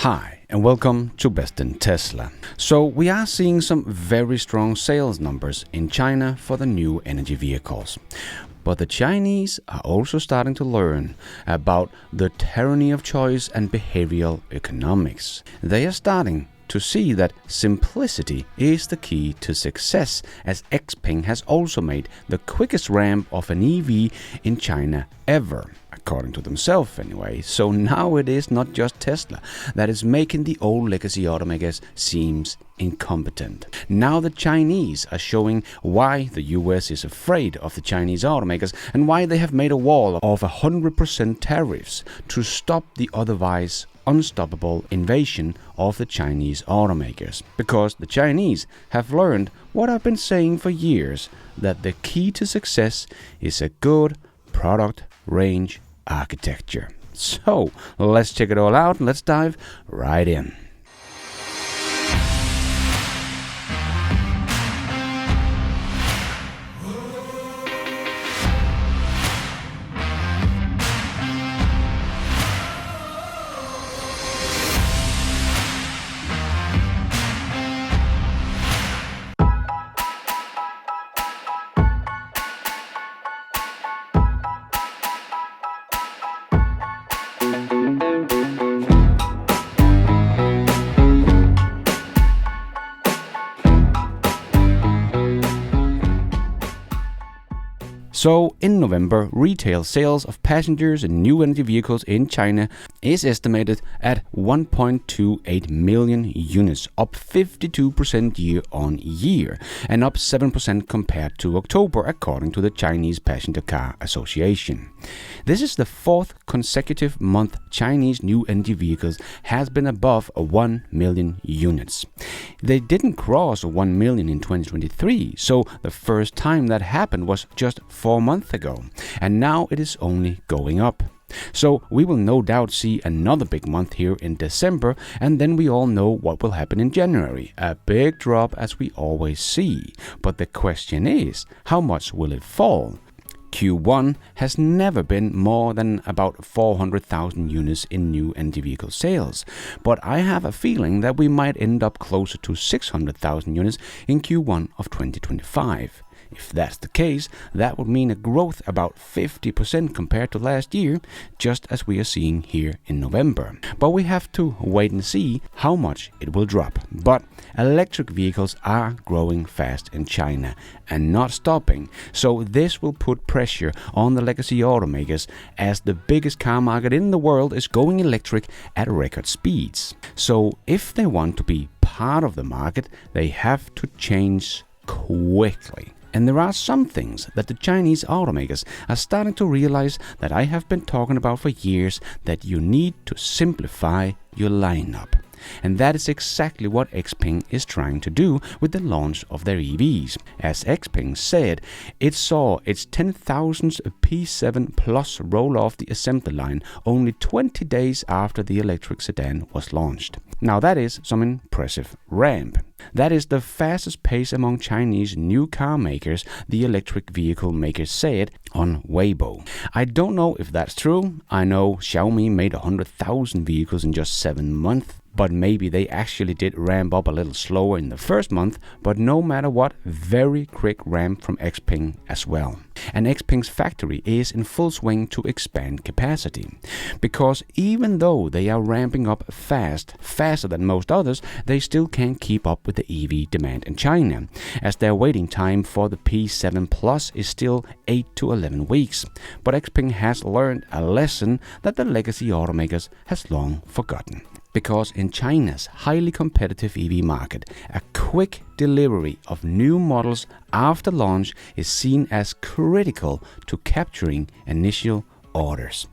Hi, and welcome to Best in Tesla. So we are seeing some very strong sales numbers in China for the new energy vehicles. But the Chinese are also starting to learn about the tyranny of choice and behavioral economics. They are starting to see that simplicity is the key to success, as Xpeng has also made the quickest ramp of an EV in China ever, according to themselves anyway. So now it is not just Tesla that is making the old legacy automakers seems incompetent. Now the Chinese are showing why the US is afraid of the Chinese automakers and why they have made a wall of 100% tariffs to stop the otherwise unstoppable invasion of the Chinese automakers. Because the Chinese have learned what I've been saying for years, that the key to success is a good product range architecture. So let's check it all out and let's dive right in. So in November, retail sales of passengers and new energy vehicles in China is estimated at 1.28 million units, up 52% year on year, and up 7% compared to October, according to the Chinese Passenger Car Association. This is the fourth consecutive month Chinese new energy vehicles has been above 1 million units. They didn't cross 1 million in 2023, so the first time that happened was just 4 months ago, and now it is only going up. So we will no doubt see another big month here in December, and then we all know what will happen in January. A big drop, as we always see. But the question is, how much will it fall? Q1 has never been more than about 400,000 units in new energy vehicle sales, but I have a feeling that we might end up closer to 600,000 units in Q1 of 2025. If that's the case, that would mean a growth about 50% compared to last year, just as we are seeing here in November. But we have to wait and see how much it will drop. But electric vehicles are growing fast in China and not stopping, so this will put pressure on the legacy automakers, as the biggest car market in the world is going electric at record speeds. So if they want to be part of the market, they have to change quickly. And there are some things that the Chinese automakers are starting to realize that I have been talking about for years, that you need to simplify your lineup. And that is exactly what Xpeng is trying to do with the launch of their EVs. As Xpeng said, it saw its 10,000th P7 Plus roll off the assembly line only 20 days after the electric sedan was launched. Now that is some impressive ramp. That is the fastest pace among Chinese new car makers, the electric vehicle makers said on Weibo. I don't know if that's true. I know Xiaomi made 100,000 vehicles in just 7 months. But maybe they actually did ramp up a little slower in the first month, but no matter what, very quick ramp from Xpeng as well. And Xpeng's factory is in full swing to expand capacity. Because even though they are ramping up faster than most others, they still can't keep up with the EV demand in China, as their waiting time for the P7 Plus is still 8 to 11 weeks. But Xpeng has learned a lesson that the legacy automakers has long forgotten. Because in China's highly competitive EV market, a quick delivery of new models after launch is seen as critical to capturing initial orders.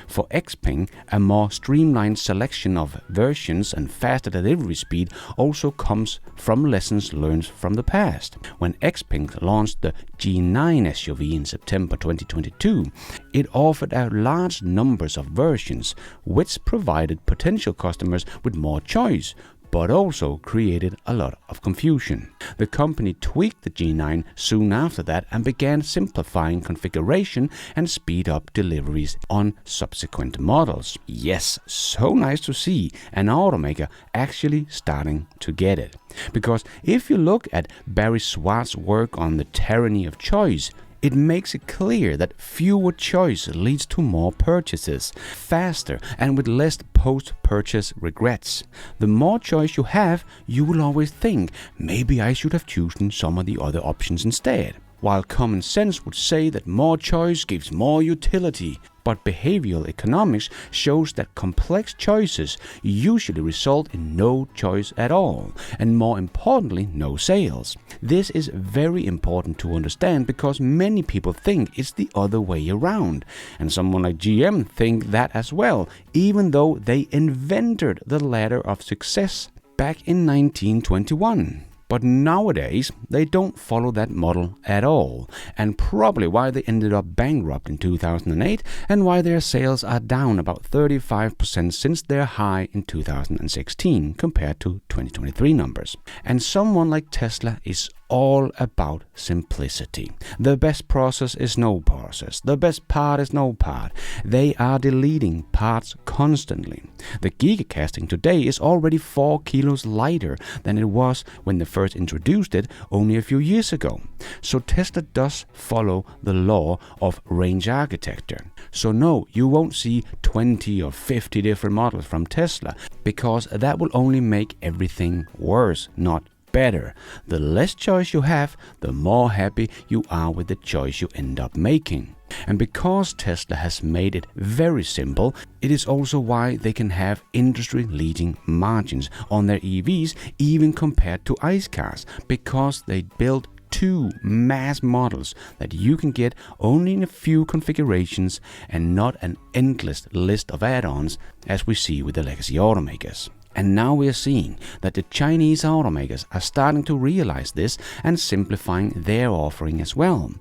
For Xpeng, a more streamlined selection of versions and faster delivery speed also comes from lessons learned from the past. When Xpeng launched the G9 SUV in September 2022, it offered out large numbers of versions, which provided potential customers with more choice, but also created a lot of confusion. The company tweaked the G9 soon after that and began simplifying configuration and speed up deliveries on subsequent models. Yes, so nice to see an automaker actually starting to get it. Because if you look at Barry Swartz's work on the tyranny of choice, it makes it clear that fewer choice leads to more purchases, faster and with less post-purchase regrets. The more choice you have, you will always think, maybe I should have chosen some of the other options instead. While common sense would say that more choice gives more utility, but behavioral economics shows that complex choices usually result in no choice at all, and more importantly, no sales. This is very important to understand because many people think it's the other way around, and someone like GM think that as well, even though they invented the ladder of success back in 1921. But nowadays, they don't follow that model at all, and probably why they ended up bankrupt in 2008 and why their sales are down about 35% since their high in 2016 compared to 2023 numbers. And someone like Tesla is all about simplicity. The best process is no process. The best part is no part. They are deleting parts constantly. The gigacasting today is already 4 kilos lighter than it was when they first introduced it only a few years ago. So Tesla does follow the law of range architecture. So no, you won't see 20 or 50 different models from Tesla, because that will only make everything worse, not better. The less choice you have, the more happy you are with the choice you end up making. And because Tesla has made it very simple, it is also why they can have industry-leading margins on their EVs even compared to ICE cars, because they build 2 mass models that you can get only in a few configurations and not an endless list of add-ons as we see with the legacy automakers. And now we are seeing that the Chinese automakers are starting to realize this and simplifying their offering as well.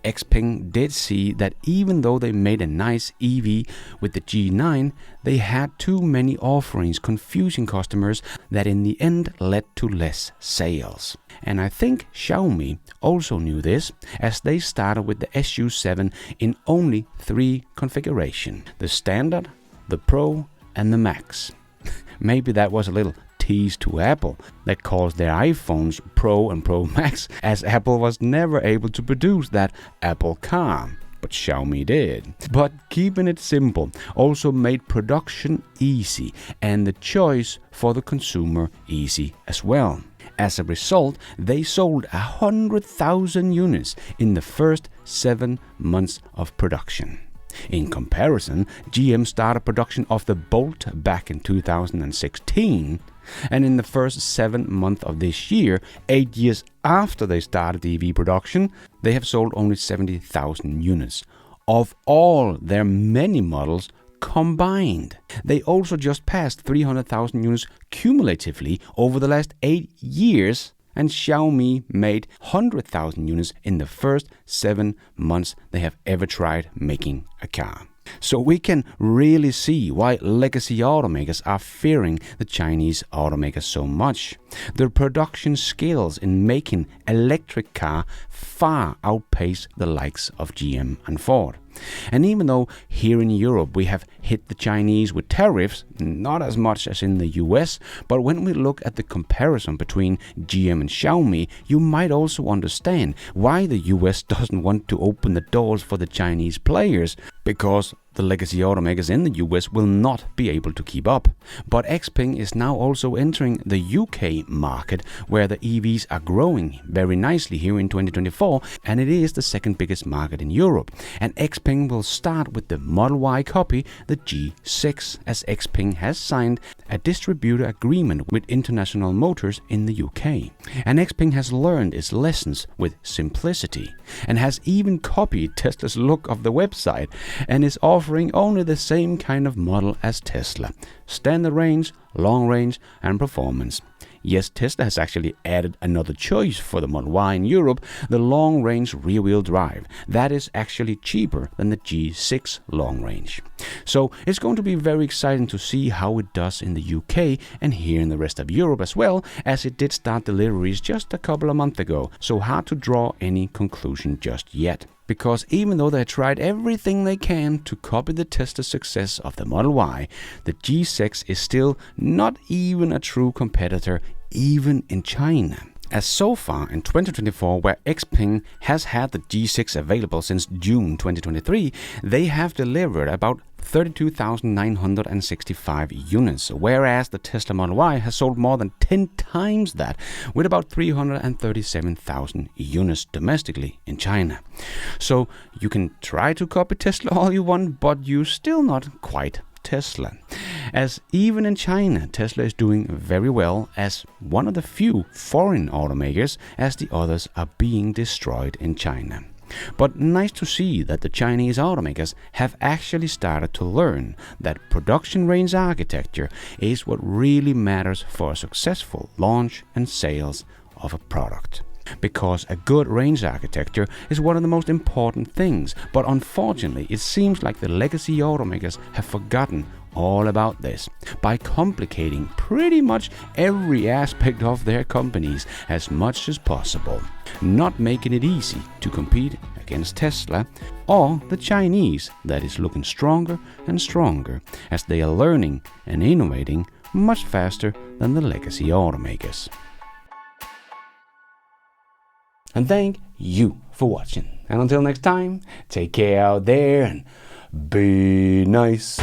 Xpeng did see that even though they made a nice EV with the G9, they had too many offerings confusing customers that in the end led to less sales. And I think Xiaomi also knew this, as they started with the SU7 in only 3 configurations: the Standard, the Pro and the Max. Maybe that was a little tease to Apple that calls their iPhones Pro and Pro Max, as Apple was never able to produce that Apple car. But Xiaomi did. But keeping it simple also made production easy and the choice for the consumer easy as well. As a result, they sold 100,000 units in the first 7 months of production. In comparison, GM started production of the Bolt back in 2016, and in the first 7 months of this year, 8 years after they started EV production, they have sold only 70,000 units of all their many models combined. They also just passed 300,000 units cumulatively over the last 8 years, and Xiaomi made 100,000 units in the first 7 months they have ever tried making a car. So we can really see why legacy automakers are fearing the Chinese automakers so much. Their production skills in making electric car far outpace the likes of GM and Ford. And even though here in Europe we have hit the Chinese with tariffs, not as much as in the US, but when we look at the comparison between GM and Xiaomi, you might also understand why the US doesn't want to open the doors for the Chinese players, because the legacy automakers in the US will not be able to keep up. But Xpeng is now also entering the UK market, where the EVs are growing very nicely here in 2024, and it is the second biggest market in Europe. And Xpeng will start with the Model Y copy, the G6, as Xpeng has signed a distributor agreement with International Motors in the UK. And Xpeng has learned its lessons with simplicity, and has even copied Tesla's look of the website, and is offering only the same kind of model as Tesla: standard range, long range and performance. Yes, Tesla has actually added another choice for the Model Y in Europe, the long-range rear-wheel drive. That is actually cheaper than the G6 long range. So it's going to be very exciting to see how it does in the UK and here in the rest of Europe as well, as it did start deliveries just a couple of months ago. So hard to draw any conclusion just yet. Because even though they tried everything they can to copy the Tesla success of the Model Y, the G6 is still not even a true competitor, even in China. As so far in 2024, where Xpeng has had the G6 available since June 2023, they have delivered about 32,965 units, whereas the Tesla Model Y has sold more than 10 times that, with about 337,000 units domestically in China. So you can try to copy Tesla all you want, but you're still not quite Tesla. As even in China, Tesla is doing very well as one of the few foreign automakers, as the others are being destroyed in China. But nice to see that the Chinese automakers have actually started to learn that production range architecture is what really matters for a successful launch and sales of a product. Because a good range architecture is one of the most important things, but unfortunately it seems like the legacy automakers have forgotten all about this by complicating pretty much every aspect of their companies as much as possible, not making it easy to compete against Tesla or the Chinese that is looking stronger and stronger as they are learning and innovating much faster than the legacy automakers. And thank you for watching. And until next time, take care out there and be nice.